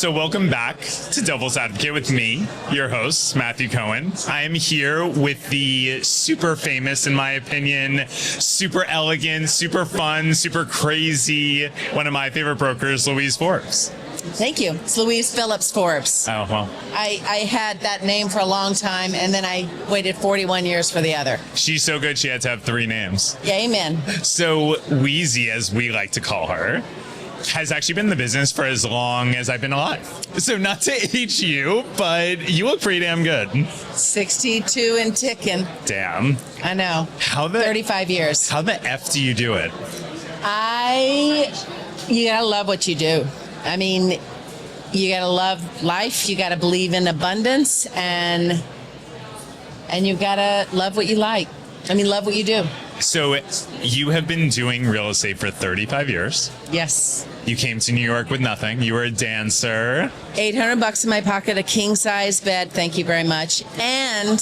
So welcome back to Devil's Advocate with me, your host, Matthew Cohen. I am here with the super famous, in my opinion, super elegant, super fun, super crazy, one of my favorite brokers, Louise Forbes. Thank you. It's Louise Phillips Forbes. Oh, well. I had that name for a long time, and then I waited 41 years for the other. She's so good, she had to have 3 names. Yeah, amen. So Wheezy, as we like to call her, has actually been in the business for as long as I've been alive. So not to age you, but you look pretty damn good. 62 and ticking. Damn. I know. 35 years. How the F do you do it? You gotta love what you do. I mean, you gotta love life. You gotta believe in abundance, and you gotta love what you like. Love what you do. So you have been doing real estate for 35 years. Yes. You came to New York with nothing. You were a dancer. $800 in my pocket, a king-size bed, thank you very much, and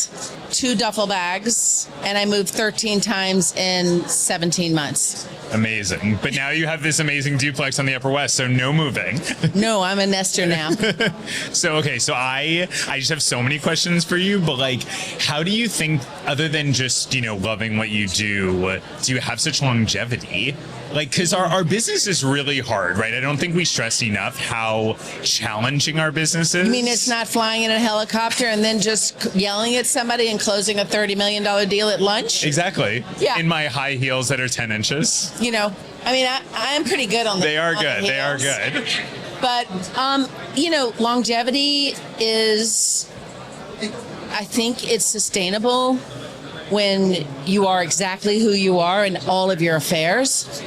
2 duffel bags, and I moved 13 times in 17 months. Amazing. But now you have this amazing duplex on the Upper West, so no moving. No, I'm a nester now. So I just have so many questions for you, but how do you think, other than just, loving what you do you have such longevity? Because our business is really hard, right? I don't think we stress enough how challenging our business is. You mean it's not flying in a helicopter and then just yelling at somebody and closing a $30 million deal at lunch? Exactly. Yeah. In my high heels that are 10 inches. I'm pretty good on the They are on good. the They are heels. good. But, longevity is, I think it's sustainable when you are exactly who you are in all of your affairs.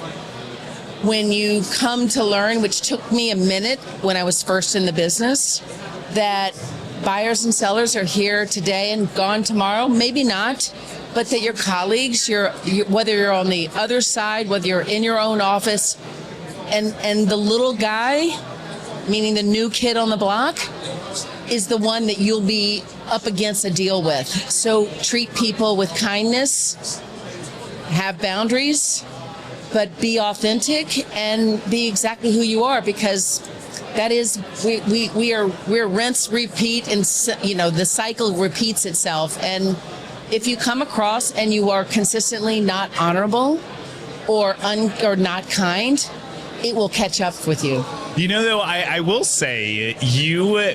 When you come to learn, which took me a minute when I was first in the business, that buyers and sellers are here today and gone tomorrow, maybe not, but that your colleagues, whether you're on the other side, whether you're in your own office, and the little guy, meaning the new kid on the block, is the one that you'll be up against a deal with. So treat people with kindness, have boundaries, but be authentic and be exactly who you are, because that is, we're rinse, repeat, and the cycle repeats itself. And if you come across and you are consistently not honorable or not kind, it will catch up with you. Though, I will say,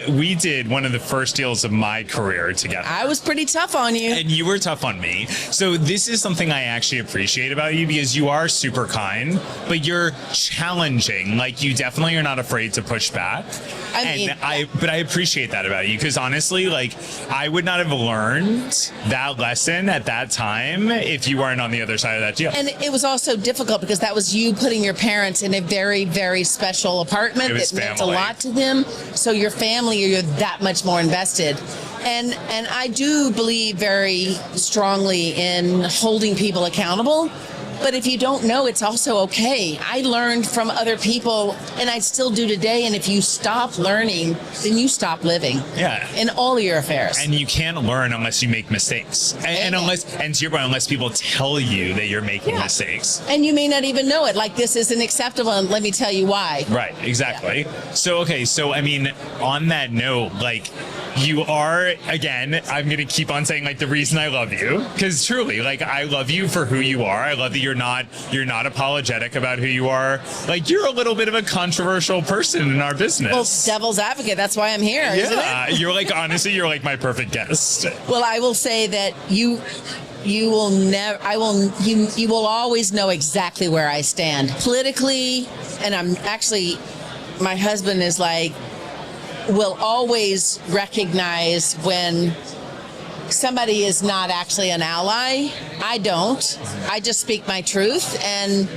we did one of the first deals of my career together. I was pretty tough on you. And you were tough on me. So this is something I actually appreciate about you, because you are super kind, but you're challenging. You definitely are not afraid to push back. But I appreciate that about you, because honestly, I would not have learned that lesson at that time if you weren't on the other side of that deal. And it was also difficult because that was you putting your parents in a very, very special apartment. It meant a lot to them. So your family, you're that much more invested. And I do believe very strongly in holding people accountable. But if you don't know, it's also okay. I learned from other people, and I still do today. And if you stop learning, then you stop living. Yeah. In all of your affairs. And you can't learn unless you make mistakes. And to your point, unless people tell you that you're making mistakes. And you may not even know it. This isn't acceptable, and let me tell you why. Right, exactly. Yeah. So on that note, you are, again, I'm going to keep on saying, the reason I love you, because truly, I love you for who you are. I love that you're not apologetic about who you are. You're a little bit of a controversial person in our business. Well, devil's advocate, that's why I'm here, isn't it? You're honestly, you're my perfect guest. Well, I will say that you will always know exactly where I stand politically, and my husband is will always recognize when somebody is not actually an ally. I don't. I just speak my truth, and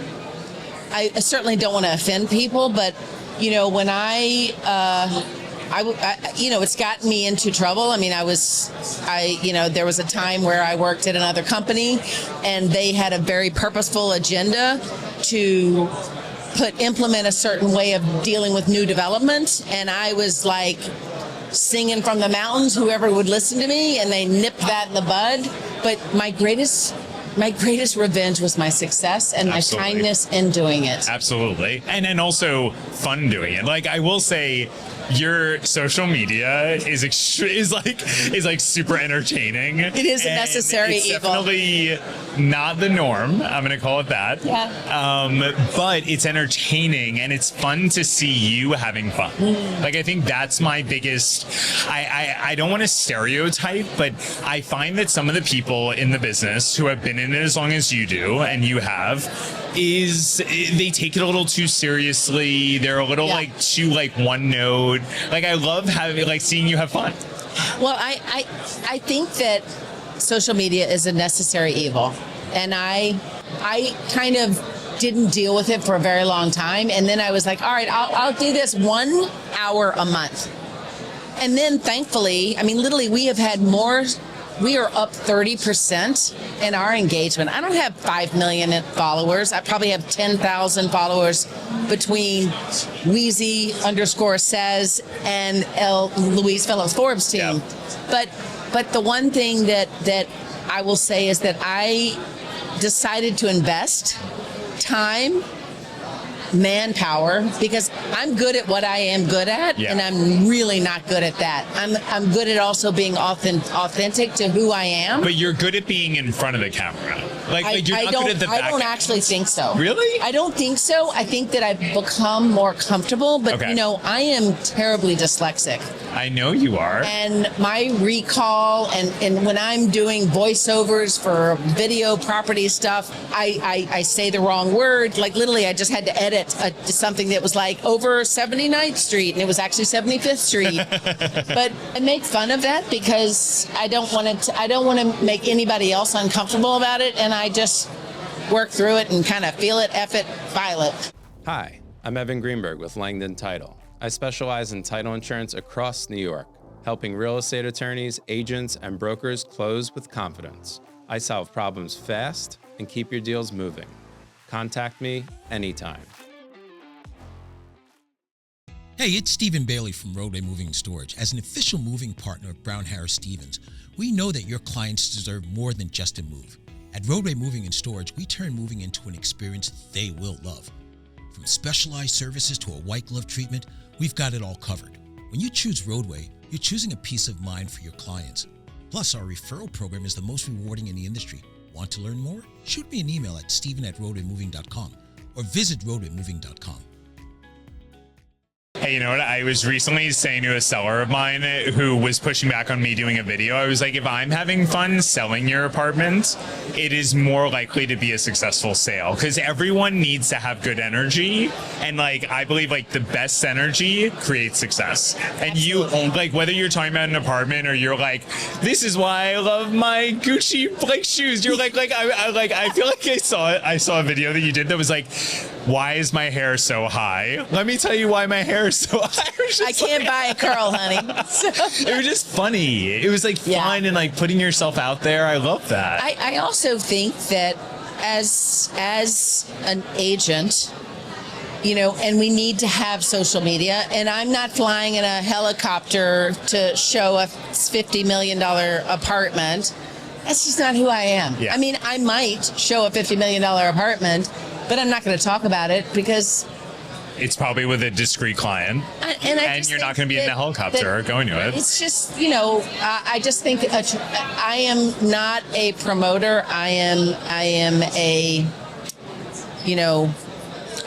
I certainly don't want to offend people, but when it's gotten me into trouble. There was a time where I worked at another company, and they had a very purposeful agenda to implement a certain way of dealing with new development, and I was singing from the mountains, whoever would listen to me, and they nipped that in the bud. But my greatest my greatest revenge was my success and my kindness in doing it. Absolutely. And then also fun doing it. Like, I will say, your social media is like super entertaining. It is a necessary evil. It's definitely not the norm. I'm going to call it that. Yeah. But it's entertaining and it's fun to see you having fun. Like, I think that's my biggest. I don't want to stereotype, but I find that some of the people in the business who have been in it as long as you do and you have, is they take it a little too seriously. They're a little like too like one note. Like, I love having seeing you have fun. Well, I think that social media is a necessary evil, and I kind of didn't deal with it for a very long time, and then I was like, all right, I'll do this 1 hour a month, and then thankfully, I mean, literally, we have had more. We are up 30% in our engagement. I don't have 5 million followers. I probably have 10,000 followers between Wheezy_says and Louise Phillips Forbes team. Yeah. But the one thing that I will say is that I decided to invest time, manpower, because I'm good at what I am good at, and I'm really not good at that. I'm good at also being authentic to who I am. But you're good at being in front of the camera. Like you're not good at the back. I don't actually think so. Really? I don't think so. I think that I've become more comfortable, but you know, I am terribly dyslexic. I know you are. And my recall and when I'm doing voiceovers for video property stuff, I say the wrong word. Like, literally, I just had to edit something that was like over 79th Street, and it was actually 75th Street. But I make fun of that because I don't want to make anybody else uncomfortable about it, and I just work through it and kind of feel it, F it, file it. Hi, I'm Evan Greenberg with Langdon Title. I specialize in title insurance across New York, helping real estate attorneys, agents, and brokers close with confidence. I solve problems fast and keep your deals moving. Contact me anytime. Hey, it's Stephen Bailey from Roadway Moving and Storage. As an official moving partner of Brown Harris Stevens, we know that your clients deserve more than just a move. At Roadway Moving and Storage, we turn moving into an experience they will love. From specialized services to a white glove treatment, we've got it all covered. When you choose Roadway, you're choosing a peace of mind for your clients. Plus, our referral program is the most rewarding in the industry. Want to learn more? Shoot me an email at steven@roadwaymoving.com or visit roadwaymoving.com. Hey, you know what? I was recently saying to a seller of mine who was pushing back on me doing a video, I was like, if I'm having fun selling your apartment, it is more likely to be a successful sale, because everyone needs to have good energy. And like, I believe like the best energy creates success. And Absolutely. You, like, whether you're talking about an apartment or you're like, this is why I love my Gucci like shoes. You're like I feel like I saw a video that you did that was like, why is my hair so high? Let me tell you why my hair is so high. I can't buy a curl, honey. It was just funny. It was like fun and like putting yourself out there. I love that. I also think that as an agent, you know, and we need to have social media, and I'm not flying in a helicopter to show a $50 million apartment. That's just not who I am. Yeah. I mean, I might show a $50 million apartment, but I'm not going to talk about it because it's probably with a discreet client, and you're not going to be in the helicopter going to it. It's just, you know, I just think I am not a promoter. I am a, you know,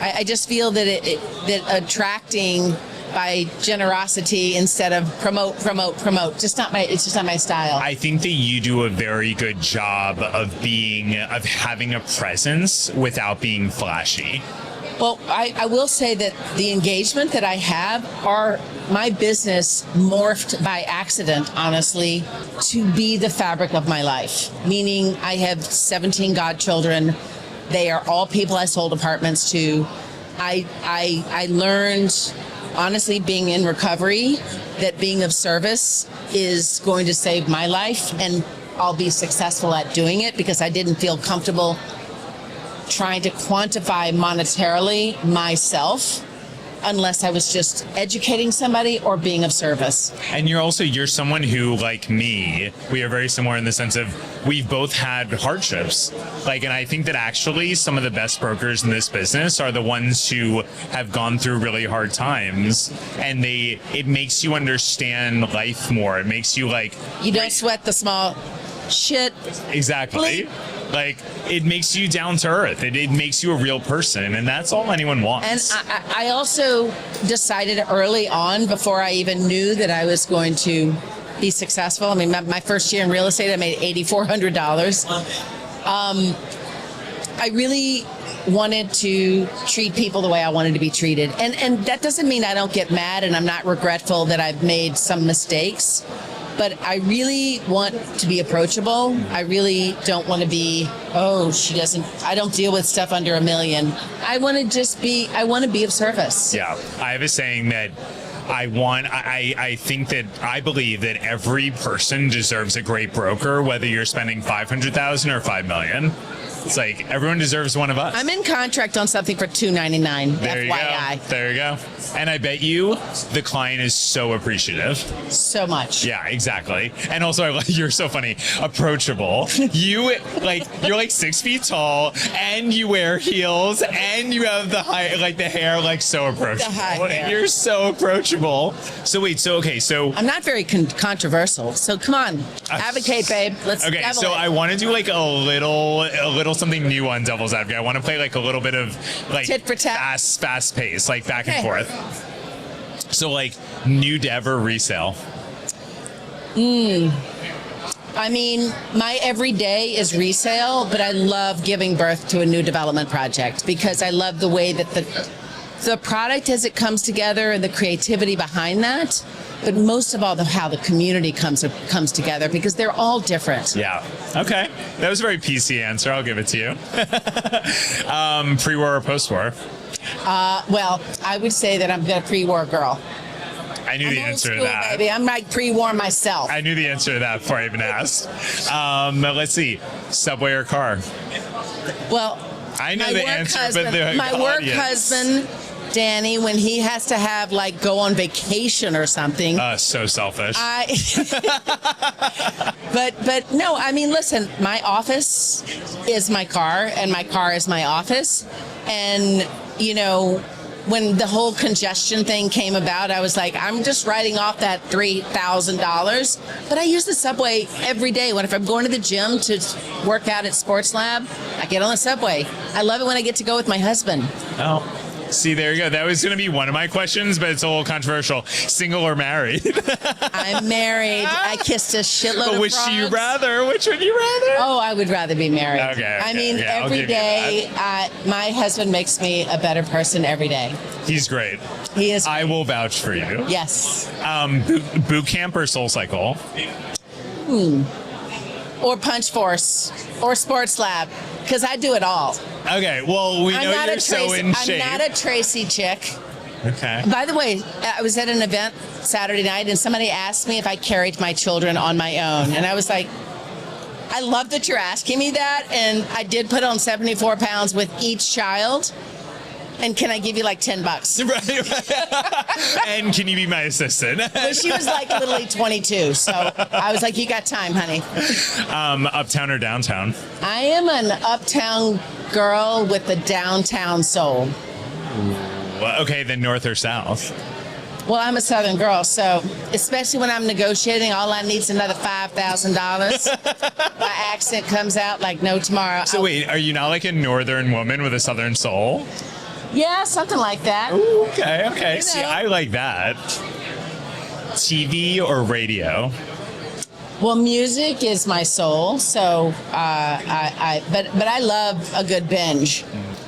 I just feel that that attracting by generosity instead of promote. It's just not my style. I think that you do a very good job of having a presence without being flashy. Well, I will say that the engagement that I have my business morphed by accident, honestly, to be the fabric of my life. Meaning I have 17 godchildren. They are all people I sold apartments to. I learned, honestly, being in recovery, that being of service is going to save my life, and I'll be successful at doing it because I didn't feel comfortable trying to quantify monetarily myself. unless I was just educating somebody or being of service. And you're someone who, like me, we are very similar in the sense of we've both had hardships. And I think that actually some of the best brokers in this business are the ones who have gone through really hard times, and it makes you understand life more. It makes you you don't sweat the small shit. Exactly. It makes you down to earth. It makes you a real person, and that's all anyone wants. And I also decided early on, before I even knew that I was going to be successful. I mean, my first year in real estate, I made $8,400. I really wanted to treat people the way I wanted to be treated. And that doesn't mean I don't get mad and I'm not regretful that I've made some mistakes. But I really want to be approachable. I really don't want to be, I don't deal with stuff under $1 million. I want to be of service. Yeah. I have a saying that I believe that every person deserves a great broker, whether you're spending $500,000 or $5 million. It's everyone deserves one of us. I'm in contract on something for $299. There you FYI. go. There you go. And I bet you the client is so appreciative. So much. Yeah, exactly. And also, you're so funny. Approachable. You're 6 feet tall, and you wear heels, and you have the hair, so approachable. The high hair. You're so approachable. So I'm not very controversial. So come on, advocate, babe. Let's. Okay, so I want to do a little something new on Devil's Advocate. I want to play a little bit of tit for tat, fast pace, back and forth. So new dev or resale. I mean, my everyday is resale, but I love giving birth to a new development project because I love the way that the product as it comes together and the creativity behind that. But most of all, how the community comes together, because they're all different. Yeah. Okay. That was a very PC answer. I'll give it to you. Pre-war or post-war? Well, I would say that I'm a pre-war girl. I knew the answer to that. Baby. I'm pre-war myself. I knew the answer to that before I even asked. Let's see. Subway or car? Well, I know the answer, but my work husband, Danny, when he has to have go on vacation or something. So selfish. But no, I mean, listen, my office is my car and my car is my office. And, when the whole congestion thing came about, I was I'm just writing off that $3,000. But I use the subway every day. If I'm going to the gym to work out at Sports Lab, I get on the subway. I love it when I get to go with my husband. Oh. See, there you go. That was going to be one of my questions, but it's a little controversial. Single or married? I'm married. I kissed a shitload of Which frogs. do you rather? Which would you rather? Oh, I would rather be married. Okay. I mean, yeah, every day, my husband makes me a better person every day. He's great. He is. I will vouch for you. Yes. Boot camp or Soul Cycle? Or Punch Force or Sports Lab, because I do it all. Okay, well, we know you're so in shape. I'm not a Tracy chick. Okay. By the way, I was at an event Saturday night, and somebody asked me if I carried my children on my own. And I was like, I love that you're asking me that. And I did put on 74 pounds with each child. And can I give you $10? Right. And can you be my assistant? Well, she was literally 22. So I was like, you got time, honey. Uptown or downtown? I am an uptown girl with a downtown soul. Well, okay, then north or south? Well, I'm a Southern girl, so especially when I'm negotiating, all I need is another $5,000. My accent comes out like no tomorrow. So wait, are you not a northern woman with a southern soul? Yeah, something like that. Ooh, okay. See, I like that. TV or radio? Well, music is my soul, so but I love a good binge.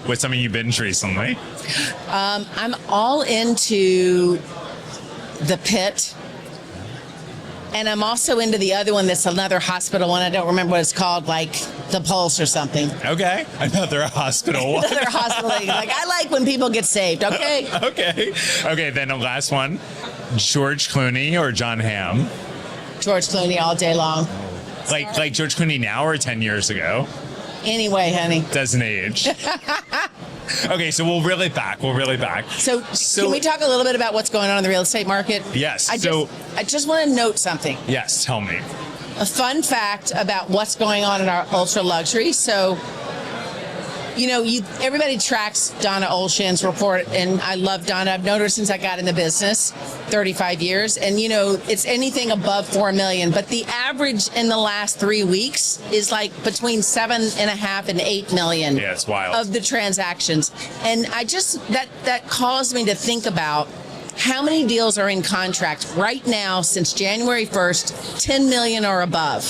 What's something you binge recently? I'm all into The Pit. And I'm also into the other one that's another hospital one. I don't remember what it's called, The Pulse or something. Okay. Another hospital one. Another hospital. I like when people get saved, okay? Okay, then the last one. George Clooney or John Hamm? George Clooney all day long. Like George Clooney now or 10 years ago? Anyway, honey. Doesn't age. Okay, so we'll reel it back. So can we talk a little bit about what's going on in the real estate market? Yes. I just want to note something. Yes, tell me. A fun fact about what's going on in our ultra luxury. So, everybody tracks Donna Olshan's report, and I love Donna. I've known her since I got in the business, 35 years. And, it's anything above 4 million. But the average in the last 3 weeks is like between 7.5 and 8 million. Yeah, it's wild. Of the transactions. And that caused me to think about how many deals are in contract right now since January 1st, 10 million or above.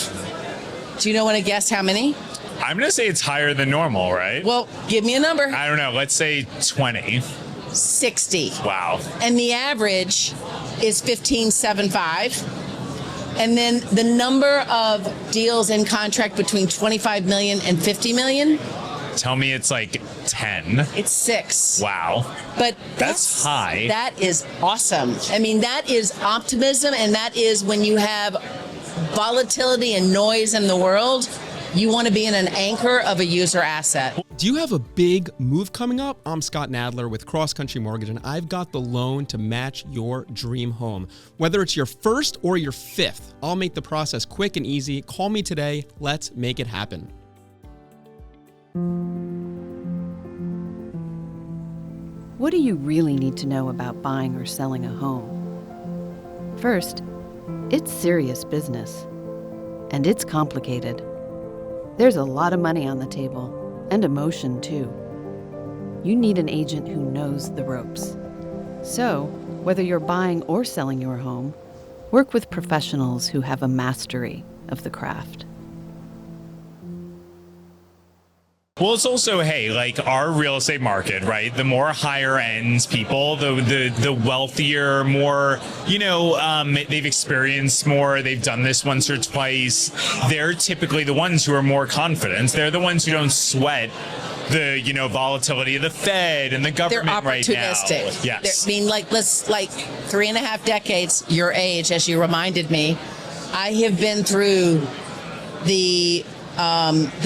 Do you want to guess how many? I'm going to say it's higher than normal, right? Well, give me a number. I don't know. Let's say 20. 60. Wow. And the average is 15.75. And then the number of deals in contract between 25 million and 50 million? Tell me it's like 10. It's 6. Wow. But that's high. That is awesome. I mean, that is optimism, and that is when you have volatility and noise in the world, you want to be in an anchor of a user asset. Do you have a big move coming up? I'm Scott Nadler with Cross Country Mortgage, and I've got the loan to match your dream home. Whether it's your first or your fifth, I'll make the process quick and easy. Call me today. Let's make it happen. What do you really need to know about buying or selling a home? First, it's serious business, and it's complicated. There's a lot of money on the table, and emotion too. You need an agent who knows the ropes. So, whether you're buying or selling your home, work with professionals who have a mastery of the craft. Well, it's also, hey, like our real estate market, right? The more higher end people, the wealthier, more, they've experienced more, they've done this once or twice. They're typically the ones who are more confident. They're the ones who don't sweat the, volatility of the Fed and the government right now. They're opportunistic. Yes. I mean, like 3.5 decades, your age, as you reminded me, I have been through the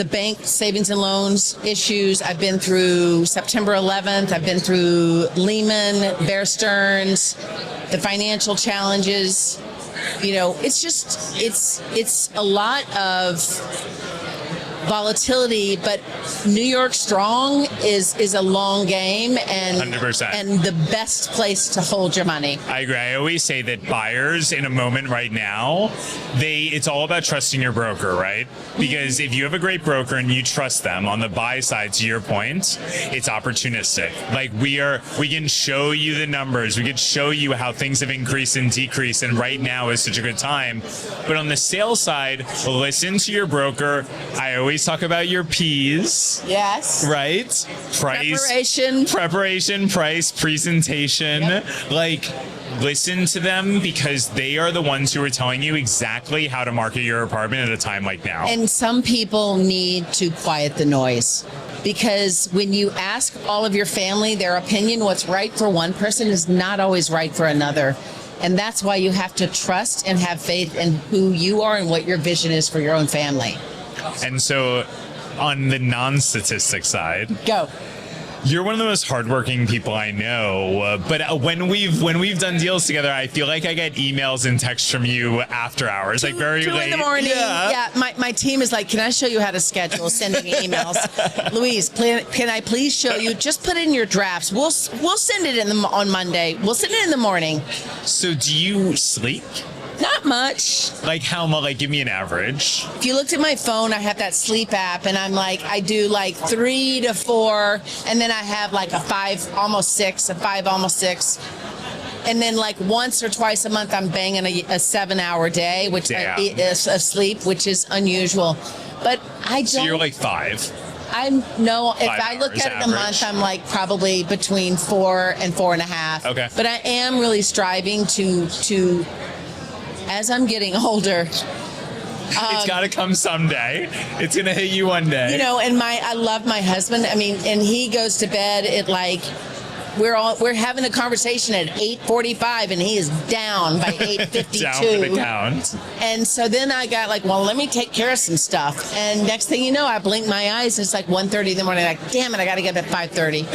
bank savings and loans issues. I've been through September 11th. I've been through Lehman, Bear Stearns, the financial challenges. It's a lot of volatility, but New York strong is a long game and 100%. And the best place to hold your money. I agree. I always say that buyers in a moment right now, it's all about trusting your broker, right? Because if you have a great broker and you trust them on the buy side, to your point, it's opportunistic. Like we can show you the numbers, we can show you how things have increased and decreased, and right now is such a good time. But on the sales side, listen to your broker. I always talk about your P's. Yes. Right? Preparation, price, presentation. Yep. Like, listen to them because they are the ones who are telling you exactly how to market your apartment at a time like now. And some people need to quiet the noise. Because when you ask all of your family their opinion, what's right for one person is not always right for another. And that's why you have to trust and have faith in who you are and what your vision is for your own family. And so on the non-statistic side, go. You're one of the most hardworking people I know, but when we've done deals together, I feel like I get emails and texts from you after hours, like very late. 2 in the morning. Yeah. My team is like, can I show you how to schedule sending me emails? Louise, can I please show you? Just put in your drafts. We'll send it on Monday. We'll send it in the morning. So do you sleep? Not much. Like how much? Like give me an average. If you looked at my phone, I have that sleep app, and I do like 3 to 4, and then I have like a 5, almost 6, and then like once or twice a month, I'm banging a 7-hour day, which is of sleep, which is unusual. But I don't. So you're like 5. If I look at it in a month, I'm like probably between 4 and 4.5. Okay. But I am really striving to. As I'm getting older, it's got to come someday. It's gonna hit you one day. And I love my husband. I mean, and he goes to bed at like we're having a conversation at 8:45 and he is down by 8:52. Down for the count. And so then I got like, well, let me take care of some stuff. And next thing you know, I blink my eyes and it's like 1:30 in the morning. Like, damn it, I got to get up at 5:30.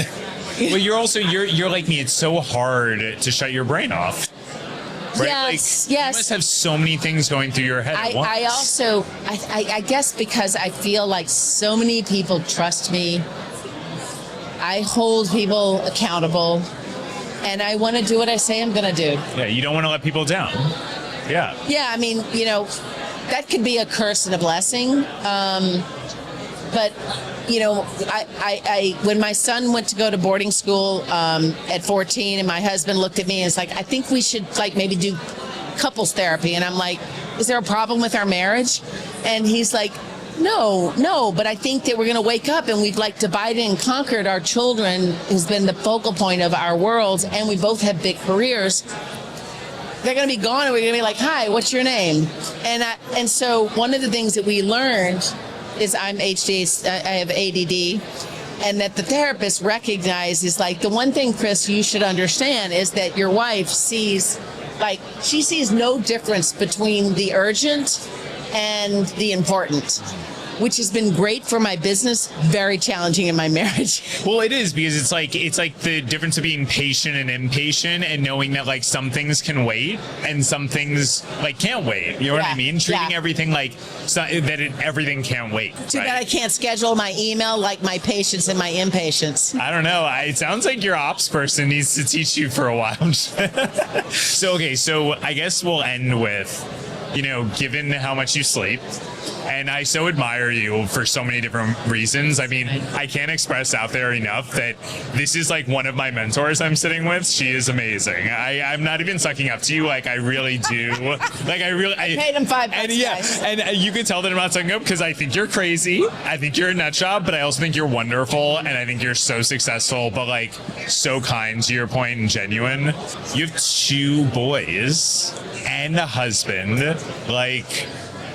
Well, you're like me. It's so hard to shut your brain off. Right? Yes, like, yes. You must have so many things going through your head at once. I also, I guess because I feel like so many people trust me, I hold people accountable, and I want to do what I say I'm going to do. Yeah, you don't want to let people down. Yeah. Yeah, I mean, you know, that could be a curse and a blessing. But, you know, I when my son went to go to boarding school at 14, and my husband looked at me and was like, I think we should like maybe do couples therapy. And I'm like, is there a problem with our marriage? And he's like, no, but I think that we're going to wake up and we've like divided and conquered. Our children has been the focal point of our worlds, and we both have big careers. They're going to be gone, and we're going to be like, hi, what's your name? And so one of the things that we learned is I'm HD, I have ADD, and that the therapist recognizes, like, the one thing, Chris, you should understand is that your wife sees, like, she sees no difference between the urgent and the important, which has been great for my business, very challenging in my marriage. Well, it is, because it's like the difference of being patient and impatient, and knowing that like some things can wait and some things like can't wait. You know what I mean? Treating everything like everything can't wait. Too bad I can't schedule my email like my patience and my impatience. I don't know. It sounds like your ops person needs to teach you for a while. So I guess we'll end with, you know, given how much you sleep, and I so admire you for so many different reasons. I mean, I can't express out there enough that this is like one of my mentors I'm sitting with. She is amazing. I'm not even sucking up to you. Like, I really do. Like, I paid him $5. And yeah, and you can tell that I'm not sucking up because I think you're crazy. I think you're a nut job, but I also think you're wonderful, and I think you're so successful, but like so kind, to your point, and genuine. You have 2 boys and a husband, like,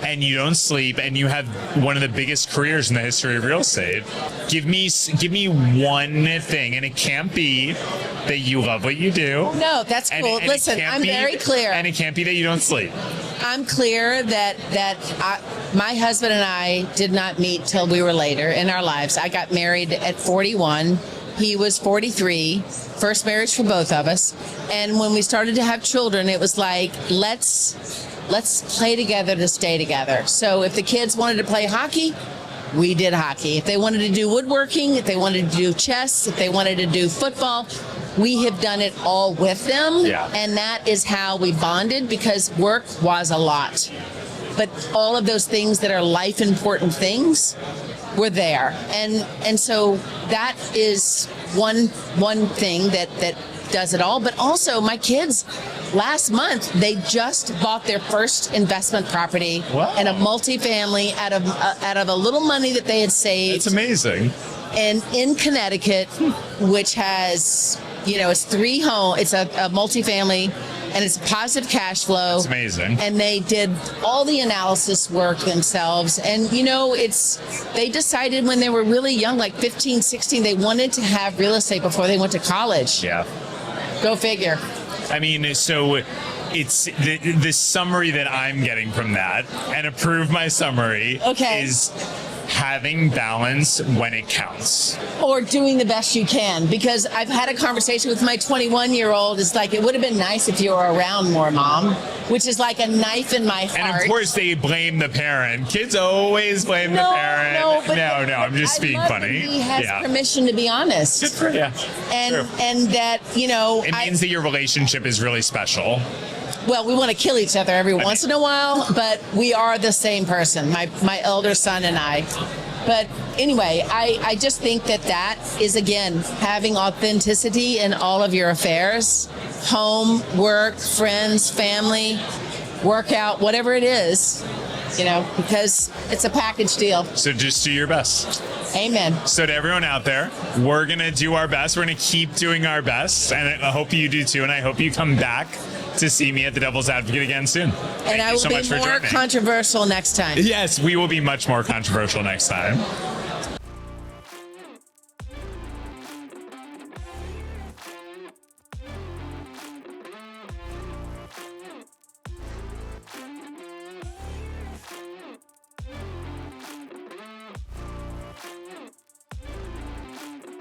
and you don't sleep, and you have one of the biggest careers in the history of real estate. Give me one thing, and it can't be that you love what you do. No, that's cool. And Listen, I'm very clear. And it can't be that you don't sleep. I'm clear that my husband and I did not meet till we were later in our lives. I got married at 41. He was 43. First marriage for both of us. And when we started to have children, it was like, let's play together to stay together. So if the kids wanted to play hockey, we did hockey. If they wanted to do woodworking, if they wanted to do chess, if they wanted to do football, we have done it all with them. Yeah. And that is how we bonded, because work was a lot. But all of those things that are life important things were there. And so that is one thing that does it all. But also my kids, last month, they just bought their first investment property. Wow. And a multifamily out of a little money that they had saved. It's amazing. And in Connecticut, which has, you know, it's 3 homes, it's a multifamily, and it's positive cash flow. It's amazing. And they did all the analysis work themselves. And, you know, they decided when they were really young, like 15, 16, they wanted to have real estate before they went to college. Yeah. Go figure. I mean, so it's the summary that I'm getting from that, and approve my summary, is having balance when it counts. Or doing the best you can. Because I've had a conversation with my 21-year-old. It's like, it would have been nice if you were around more, Mom. Which is like a knife in my heart. And of course they blame the parent. Kids always blame the parent. No, I'm just being funny. He has permission to be honest. Good for you. And that, you know, it means that your relationship is really special. Well, we want to kill each other every once in a while, but we are the same person, my elder son and I. But anyway, I just think that is, again, having authenticity in all of your affairs, home, work, friends, family, workout, whatever it is, you know, because it's a package deal. So just do your best. Amen. So to everyone out there, we're going to do our best. We're going to keep doing our best, and I hope you do too, and I hope you come back to see me at the Devil's Advocate again soon. And I will be more controversial next time. Yes, we will be much more controversial next time.